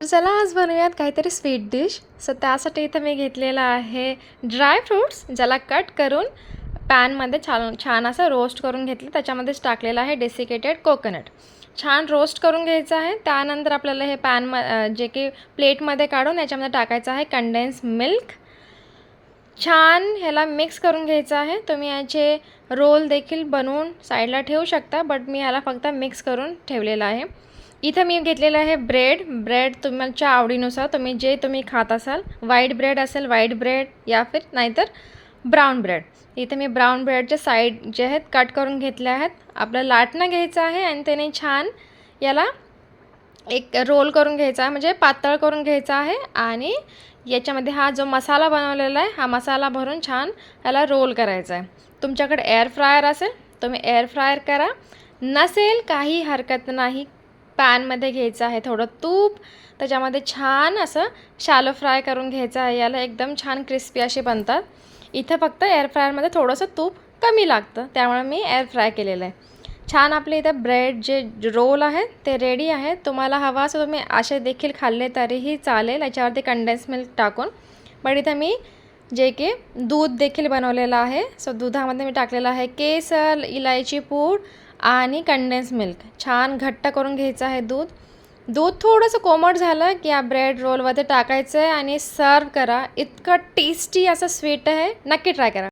चला आज बनवूयात काहीतरी स्वीट डिश. सो त्यासाठी इथं मी घेतलेला आहे ड्राय फ्रूट्स, ज्याला कट करून पॅनमध्ये छान छान असं रोस्ट करून घेतलं. त्याच्यामध्येच टाकलेलं आहे डेसिकेटेड कोकोनट. छान रोस्ट करून घ्यायचं आहे. त्यानंतर आपल्याला हे जे की प्लेटमध्ये काढून याच्यामध्ये टाकायचं आहे कंडेन्स मिल्क. छान ह्याला मिक्स करून घ्यायचं आहे. तुम्ही याचे रोल देखील बनवून साईडला ठेवू शकता, बट मी ह्याला फक्त मिक्स करून ठेवलेलं आहे. इथं मी घेतलेलं आहे ब्रेड तुमच्या आवडीनुसार तुम्ही तुम्ही खात असाल. व्हाईट ब्रेड असेल व्हाईट ब्रेड या फिर नाहीतर ब्राऊन ब्रेड. इथे मी ब्राऊन ब्रेडचे साईड जे आहेत कट करून घेतले आहेत. आपल्याला लाटणं घ्यायचं आहे आणि त्याने छान याला एक रोल करून घ्यायचा आहे, म्हणजे पातळ करून घ्यायचा आहे. आणि याच्यामध्ये हा जो मसाला बनवलेला आहे हा मसाला भरून छान याला रोल करायचा आहे. तुमच्याकडे एअर फ्रायर असेल तुम्ही एअर फ्रायर करा, नसेल काही हरकत नाही. पॅनमध्ये घ्यायचं आहे थोडं तूप, त्याच्यामध्ये छान असं शॅलो फ्राय करून घ्यायचं आहे. याला एकदम छान क्रिस्पी असे बनतात. इथं फक्त एअर फ्रायरमध्ये थोडंसं तूप कमी लागतं, त्यामुळे मी एअर फ्राय केलेलं आहे. छान आपले इथं ब्रेड जे रोल आहेत ते रेडी आहेत. तुम्हाला हवा असं तुम्ही असे देखील खाल्ले तरीही चालेल याच्यावरती कंडेन्स मिल्क टाकून. पण इथं मी जे की दूध देखील बनवलेलं आहे. सो दुधामध्ये मी टाकलेलं आहे केसर, इलायची पूड आणि कंडेन्स मिल्क. छान घट्ट करून घ्यायचं आहे दूध थोडंसं कोमट झालं की या ब्रेड रोलमध्ये टाकायचं आहे आणि सर्व करा. इतकं टेस्टी असं स्वीट आहे, नक्की ट्राय करा.